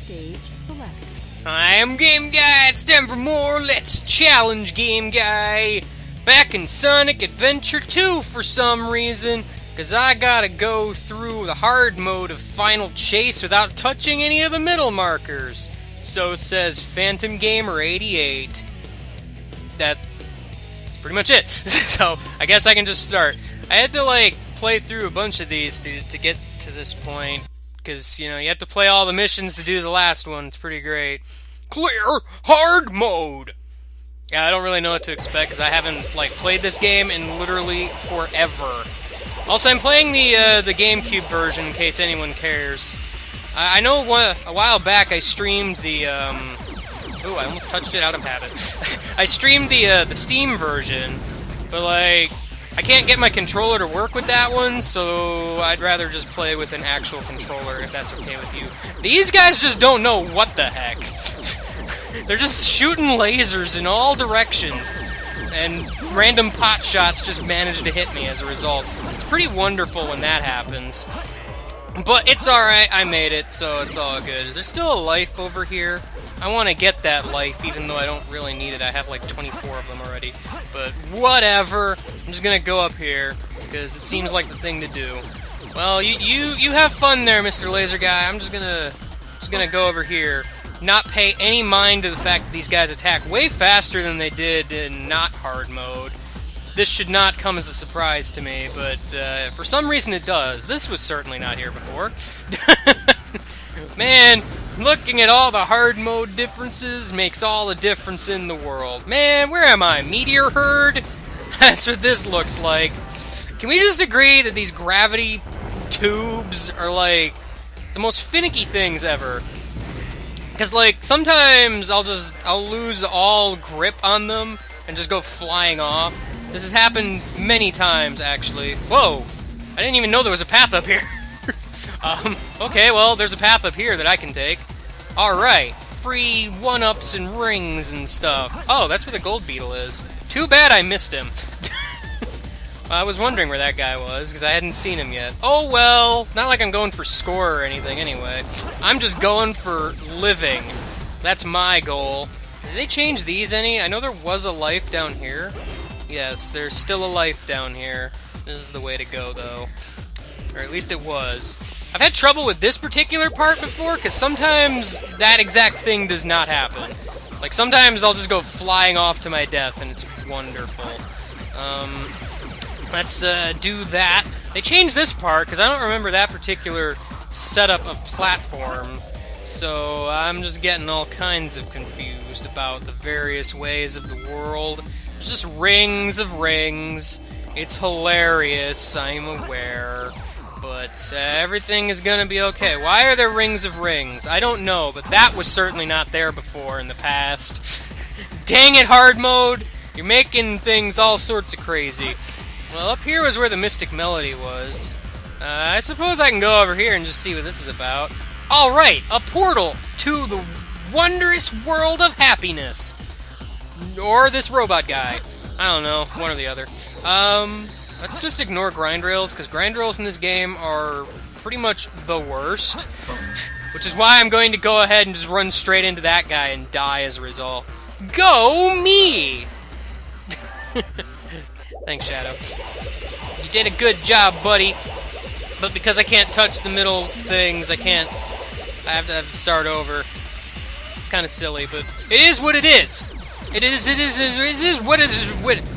Stage select. I am Game Guy. It's time for more Let's Challenge Game Guy. Back in Sonic Adventure 2 for some reason, because I gotta go through the hard mode of Final Chase without touching any of the middle markers. So says Phantom Gamer 88. That's pretty much it. So I guess I can just start. I had to play through a bunch of these to get to this point, because you have to play all the missions to do the last one. It's pretty great. Clear hard mode. Yeah, I don't really know what to expect because I haven't played this game in literally forever. Also, I'm playing the GameCube version in case anyone cares. I know a while back I streamed the ooh, I almost touched it out of habit. I streamed the Steam version, but I can't get my controller to work with that one, so I'd rather just play with an actual controller if that's okay with you. These guys just don't know what the heck. They're just shooting lasers in all directions, and random pot shots just manage to hit me as a result. It's pretty wonderful when that happens. But it's alright, I made it, so it's all good. Is there still a life over here? I want to get that life, even though I don't really need it. I have 24 of them already. But whatever. I'm just gonna go up here, because it seems like the thing to do. Well, you have fun there, Mr. Laser Guy. I'm just gonna go over here. Not pay any mind to the fact that these guys attack way faster than they did in not hard mode. This should not come as a surprise to me, but for some reason it does. This was certainly not here before. Man, looking at all the hard mode differences makes all the difference in the world. Man, where am I? Meteor Herd? That's what this looks like. Can we just agree that these gravity tubes are the most finicky things ever? Because sometimes I'll lose all grip on them and just go flying off. This has happened many times, actually. Whoa! I didn't even know there was a path up here. Okay, well, there's a path up here that I can take. Alright, free one-ups and rings and stuff. Oh, that's where the gold beetle is. Too bad I missed him. I was wondering where that guy was, because I hadn't seen him yet. Oh well, not like I'm going for score or anything anyway. I'm just going for living. That's my goal. Did they change these any? I know there was a life down here. Yes, there's still a life down here. This is the way to go, though. Or at least it was. I've had trouble with this particular part before, because sometimes that exact thing does not happen. Sometimes I'll just go flying off to my death, and it's wonderful. Let's do that. They changed this part, because I don't remember that particular setup of platform. So I'm just getting all kinds of confused about the various ways of the world. It's just rings of rings. It's hilarious, I'm aware. But everything is gonna be okay. Why are there rings of rings? I don't know, but that was certainly not there before in the past. Dang it, hard mode! You're making things all sorts of crazy. Well, up here was where the Mystic Melody was. I suppose I can go over here and just see what this is about. Alright, a portal to the wondrous world of happiness. Or this robot guy. I don't know, one or the other. Let's just ignore grind rails, because grind rails in this game are pretty much the worst. Which is why I'm going to go ahead and just run straight into that guy and die as a result. Go me! Thanks, Shadow. You did a good job, buddy. But because I can't touch the middle things, I have to start over. It's kind of silly, but it is what it is. It is what it is.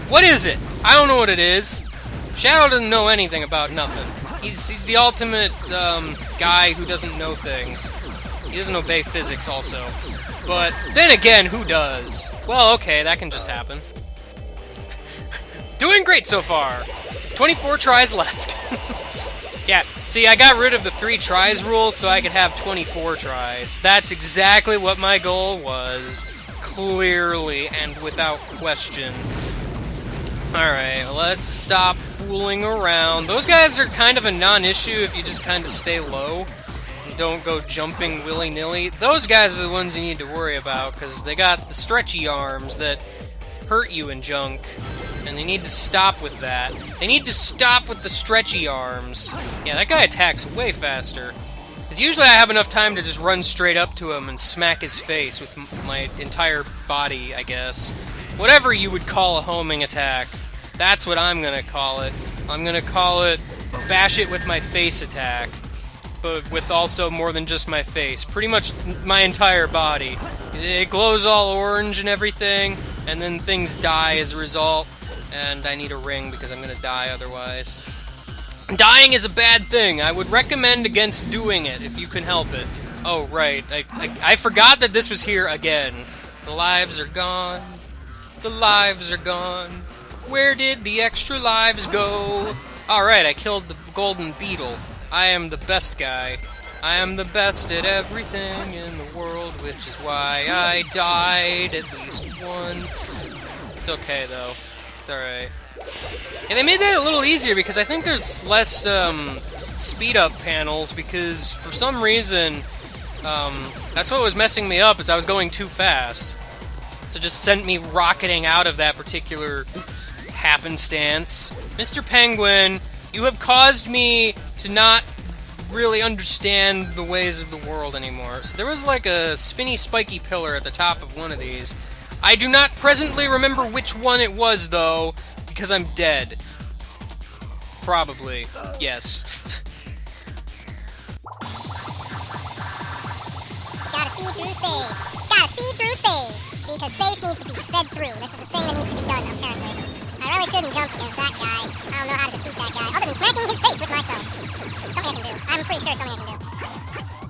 What is it? I don't know what it is. Shadow doesn't know anything about nothing. He's the ultimate guy who doesn't know things. He doesn't obey physics also. But then again, who does? Well, okay, that can just happen. Doing great so far. 24 tries left. Yeah, see, I got rid of the 3 tries rule so I could have 24 tries. That's exactly what my goal was. Clearly and without question. Alright, let's stop fooling around. Those guys are kind of a non-issue if you just kind of stay low and don't go jumping willy-nilly. Those guys are the ones you need to worry about, because they got the stretchy arms that hurt you and junk. And they need to stop with that. They need to stop with the stretchy arms. Yeah, that guy attacks way faster. Because usually I have enough time to just run straight up to him and smack his face with my entire body, I guess. Whatever you would call a homing attack. That's what I'm gonna call it. I'm gonna call it bash it with my face attack. But with also more than just my face. Pretty much my entire body. It glows all orange and everything, and then things die as a result. And I need a ring because I'm gonna die otherwise. Dying is a bad thing. I would recommend against doing it if you can help it. Oh, right. I forgot that this was here again. The lives are gone. The lives are gone. Where did the extra lives go? Alright, I killed the golden beetle. I am the best guy. I am the best at everything in the world, which is why I died at least once. It's okay, though. It's alright. Yeah, they made that a little easier because I think there's less speed-up panels because for some reason that's what was messing me up is I was going too fast. So it just sent me rocketing out of that particular happenstance. Mr. Penguin, you have caused me to not really understand the ways of the world anymore. So there was like a spinny spiky pillar at the top of one of these. I do not presently remember which one it was, though, because I'm dead. Probably. Yes. Gotta speed through space. Gotta speed through space. Because space needs to be sped through. This is a thing that needs to be done, apparently. I really shouldn't jump against that guy. I don't know how to defeat that guy, other than smacking his face with myself. Something I can do. I'm pretty sure it's something I can do.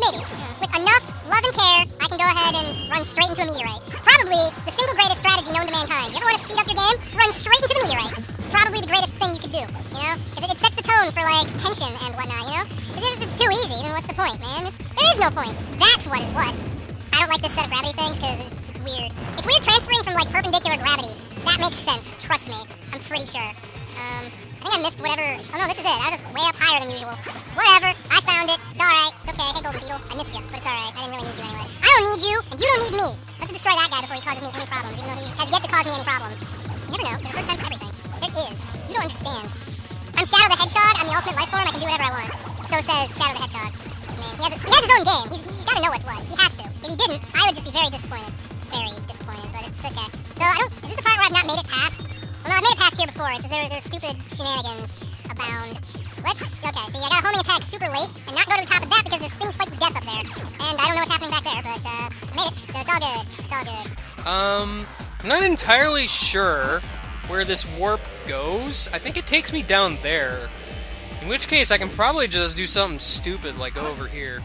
Maybe. With enough love and care, I can go ahead and run straight into a meteorite. Probably the single greatest strategy known to mankind. You ever want to speed up your game? Run straight into the meteorite. It's probably the greatest thing you could do, you know? Because it sets the tone for, like, tension and whatnot, you know? Because if it's too easy, then what's the point, man? There is no point. That's what is what. I don't like this set of gravity things because it's weird. It's weird transferring from, like, perpendicular gravity. That makes sense. Trust me. I'm pretty sure. I think I missed whatever... Oh, no, this is it. I was just way up higher than usual. Whatever. I found it. It's alright. It's okay. Hey, Golden Beetle. I missed you, but it's alright. I didn't really need you anyway. I don't need you, and you don't need me. Let's destroy that guy before he causes me any problems, even though he has yet to cause me any problems. You never know. There's a first time for everything. There is. You don't understand. I'm Shadow the Hedgehog. I'm the ultimate life form. I can do whatever I want. So says Shadow the Hedgehog. Man, he has his own game. He's got to know what's what. He has to. If he didn't, I would just be very disappointed. Very disappointed, but it's okay. So I don't... Is this the part where I've not made it past? Well, no, I've made it past here before. It's just there's stupid shenanigans abound. Let's... Okay, so I got a homing attack super late and not go to the top of that because there's spinny spiky death up there. And I don't know what's happening back there, but I made it. So it's all good. It's all good. I'm not entirely sure where this warp goes. I think it takes me down there. In which case, I can probably just do something stupid like go over here.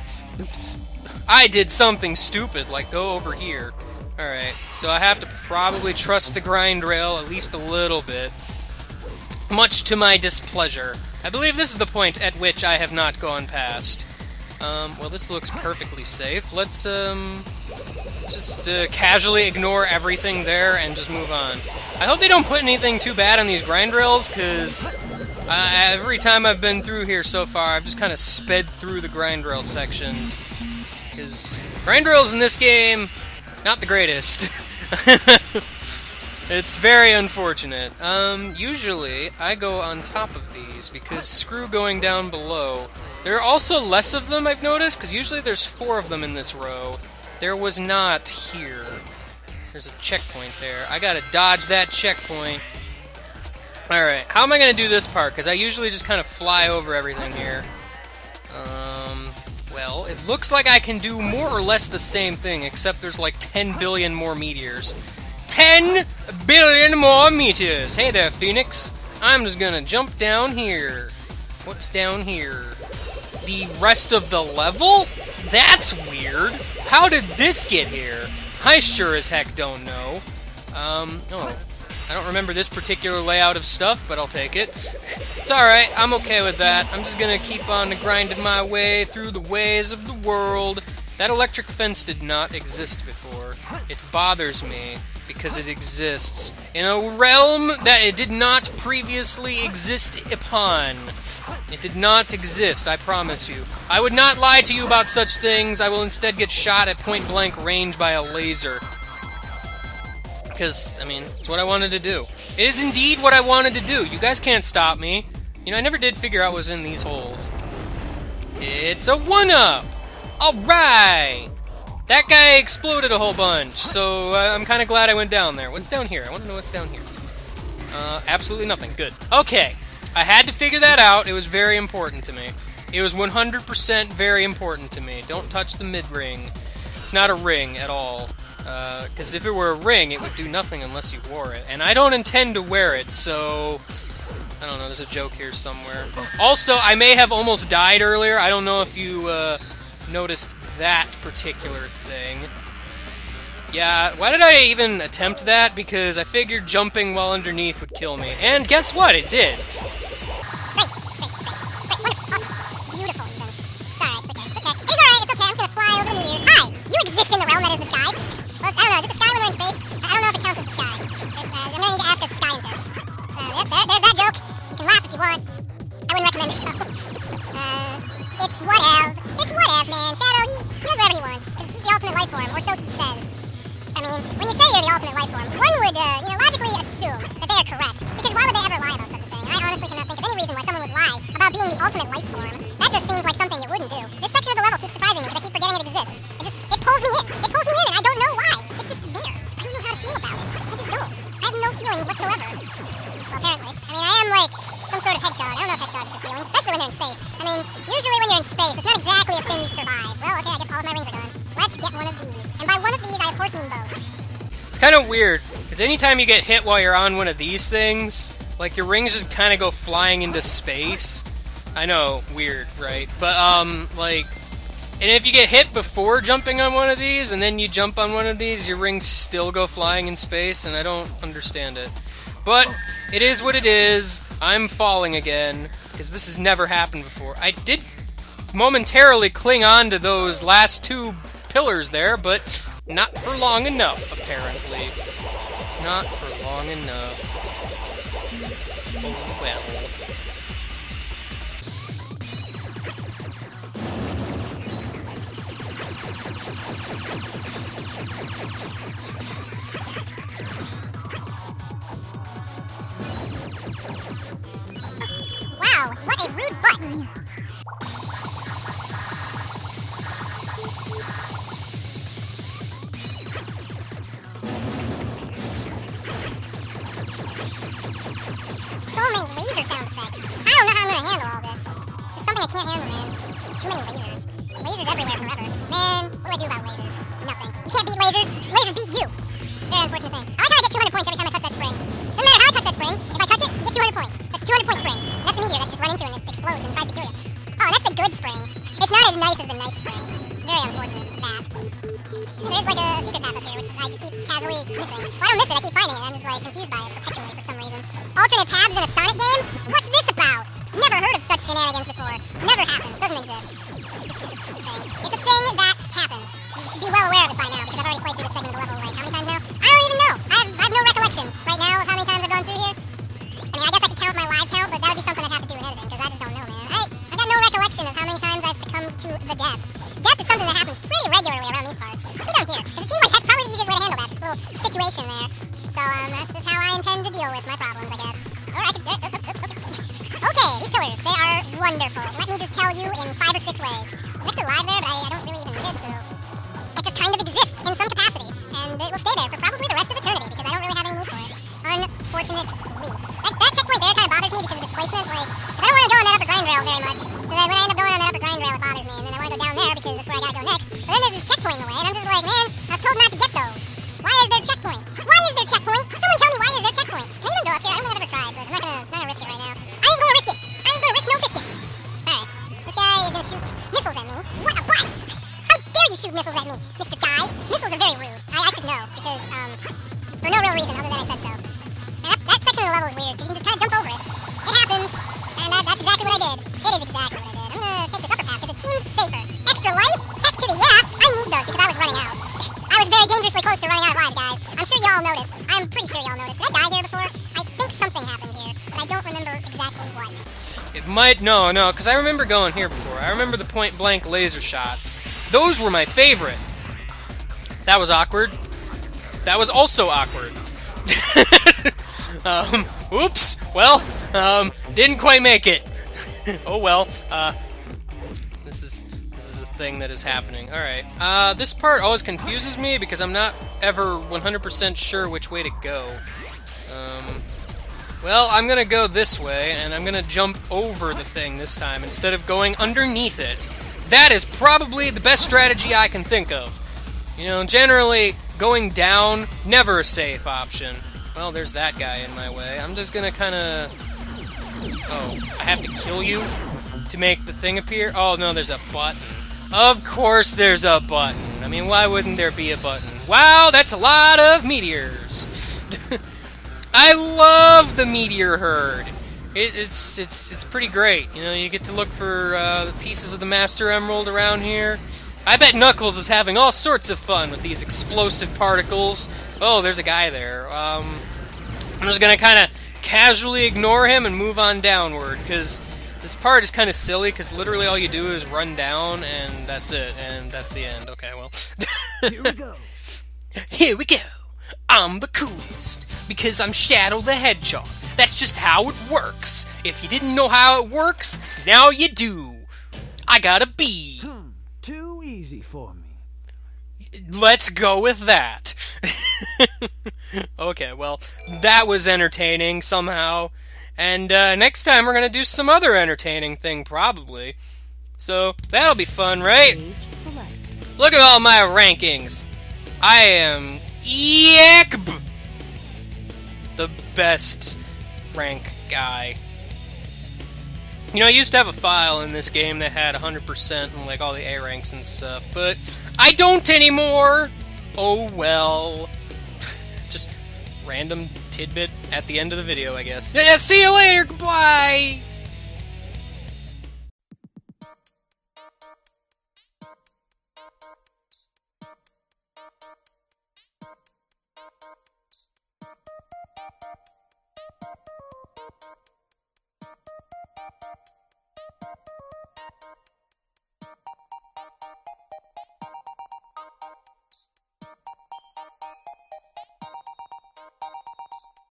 I did something stupid like go over here. Alright, so I have to probably trust the grind rail at least a little bit. Much to my displeasure. I believe this is the point at which I have not gone past. Well, this looks perfectly safe. Let's just casually ignore everything there and just move on. I hope they don't put anything too bad on these grind rails, because every time I've been through here so far, I've just kind of sped through the grind rail sections. Because grind rails in this game... not the greatest. It's very unfortunate. Usually, I go on top of these, because screw going down below. There are also less of them, I've noticed, because usually there's 4 of them in this row. There was not here. There's a checkpoint there. I gotta dodge that checkpoint. Alright, how am I gonna do this part? Because I usually just kind of fly over everything here. Well, it looks like I can do more or less the same thing, except there's like 10 billion more meteors. 10 billion more meteors! Hey there, Phoenix. I'm just gonna jump down here. What's down here? The rest of the level? That's weird. How did this get here? I sure as heck don't know. Oh. I don't remember this particular layout of stuff, but I'll take it. It's alright, I'm okay with that. I'm just gonna keep on grinding my way through the ways of the world. That electric fence did not exist before. It bothers me, because it exists in a realm that it did not previously exist upon. It did not exist, I promise you. I would not lie to you about such things. I will instead get shot at point-blank range by a laser. Because, I mean, it's what I wanted to do. It is indeed what I wanted to do. You guys can't stop me. You know, I never did figure out what was in these holes. It's a 1-up! Alright! That guy exploded a whole bunch, so I'm kind of glad I went down there. What's down here? I want to know what's down here. Absolutely nothing. Good. Okay. I had to figure that out. It was very important to me. It was 100% very important to me. Don't touch the mid-ring. It's not a ring at all. Because if it were a ring, it would do nothing unless you wore it. And I don't intend to wear it, so... I don't know, there's a joke here somewhere. Also, I may have almost died earlier. I don't know if you noticed that particular thing. Yeah, why did I even attempt that? Because I figured jumping while underneath would kill me. And guess what? It did. Great, wonderful, awesome, beautiful even. It's alright, it's okay. It's okay, I'm just gonna fly over the meteors. Hi! You exist in the realm that is the sky? Well, I don't know, is it the sky when we're in space? I don't know if it counts as the sky. I'm gonna need to ask a scientist. Yep, there's that joke. You can laugh if you want. I wouldn't recommend it though. It's whatever. It's whatever, man. Shadow, he does whatever he wants. Because he's the ultimate life form, or so he says. I mean, when you say you're the ultimate life form, one would, logically assume that they are correct. Because why would they ever lie about such a thing? I honestly cannot think of any reason why someone would lie about being the ultimate life form. That just seems like something you wouldn't do. This section of the level keeps surprising me because I keep forgetting it exists. It pulls me in. It pulls me in, and I don't know why. It's just there. I don't know how to feel about it. I just don't. I have no feelings whatsoever. Well, apparently. I mean, I am like some sort of hedgehog. I don't know if hedgehogs have feelings, especially when you're in space. I mean, usually when you're in space, it's not exactly a thing you survive. Well, okay, I guess all of my rings are gone. Let's get one of these. And by one of these, I of course mean both. It's kind of weird, because anytime you get hit while you're on one of these things, like, your rings just kind of go flying into space. I know, weird, right? But, like, and if you get hit before jumping on one of these, and then you jump on one of these, your rings still go flying in space, and I don't understand it. But, it is what it is. I'm falling again, because this has never happened before. I did momentarily cling on to those last two pillars there, but not for long enough, apparently. Not for long enough. Oh, well. Wow, what a rude butt! So many laser sound effects. I don't know how I'm gonna handle all this. It's just something I can't handle, man. Too many lasers. Lasers everywhere forever. Man, what do I do about lasers? Nothing. You can't beat lasers. Lasers beat you. It's a very unfortunate thing. I like how I get 200 points every time I touch that spring. Doesn't matter how I touch that spring. If I touch it, you get 200 points. That's a 200 point spring. That's the meteor that you just run into and it explodes and tries to kill you. Oh, and that's the good spring. It's not as nice as the nice spring. Very unfortunate for that. There's like a secret path up here, which I just keep casually missing. Well, I don't miss it, I keep finding it. I'm just like confused by it perpetually for some reason. Alternate paths in a Sonic game? What's this about? Never heard of such shenanigans before. Never happens. Doesn't exist. It's a thing that happens. You should be well aware of it by now, because I've already played through this segment of the level, like, how many times now? I don't even know. I have no recollection right now of how many times I've gone through here. I mean, I guess I could count my live count, but that would be something I'd have to do in editing, because I just don't know, man. I got no recollection of how many times I've succumbed to the death. Death is something that happens pretty regularly around these parts. What down here? Because it seems like that's probably the easiest way to handle that little situation there. So, that's just how I intend to deal with my problems, I guess. Or I could... Okay, these pillars, they are wonderful. Let me just tell you in 5 or 6 ways. I'm actually live there, but I don't really even need it, so... It just kind of exists in some capacity, and it will stay there for probably the rest of eternity, because I don't really have any need for it. Unfortunately. That checkpoint there kind of bothers me because of its placement, like... Because I don't want to go on that upper grind rail very much, so that when I end up going on that upper grind rail, it bothers me, and then I want to go down there because that's where I gotta go next. But then there's this checkpoint in the way, and I'm just like, man, I was told not to get those. Why is there checkpoint? Why is there checkpoint? Someone tell me why is there checkpoint? Can I even go up here? I don't know if I've ever tried, but I'm not gonna risk it right now. I ain't gonna risk it! I ain't gonna risk no biscuit! Alright, this guy is gonna shoot missiles at me. What a butt! How dare you shoot missiles at me, Mr. Guy? Missiles are very rude. I should know, because, for no real reason other than I said so. And that section of the level is weird, because you can just kind of jump over it. It happens, and that's exactly what I did. It is exactly what I did. I'm gonna take this upper path, because it seems safer. Extra life? Heck to the yeah! I need those, because I was running out. I was very dangerously close to running out of lives, guys. I'm sure y'all noticed. I'm pretty sure y'all noticed. Did I die here before? I think something happened here, but I don't remember exactly what. It might... No, because I remember going here before. I remember the point-blank laser shots. Those were my favorite. That was awkward. That was also awkward. Oops. Well, didn't quite make it. Oh well. This is a thing that is happening. Alright, this part always confuses me because I'm not ever 100% sure which way to go. Well, I'm gonna go this way, and I'm gonna jump over the thing this time instead of going underneath it. That is probably the best strategy I can think of. You know, generally, going down, never a safe option. Well, there's that guy in my way. I'm just gonna kinda... Oh, I have to kill you to make the thing appear? Oh, no, there's a button. Of course there's a button. I mean, why wouldn't there be a button? Wow, that's a lot of meteors. I love the meteor herd. It's pretty great. You know, you get to look for the pieces of the Master Emerald around here. I bet Knuckles is having all sorts of fun with these explosive particles. Oh, there's a guy there. I'm just gonna kind of casually ignore him and move on downward, because this part is kind of silly, because literally all you do is run down, and that's it, and that's the end. Okay, well. Here we go. Here we go. I'm the coolest, because I'm Shadow the Hedgehog. That's just how it works. If you didn't know how it works, now you do. I got a B. Too easy for me. Let's go with that. Okay, well, that was entertaining somehow. And next time we're going to do some other entertaining thing, probably. So, that'll be fun, right? Look at all my rankings. I am Yakb, the best rank guy. You know, I used to have a file in this game that had 100% and like all the A ranks and stuff, but I don't anymore! Oh well. Just random tidbit at the end of the video, I guess. Yeah, see you later, goodbye!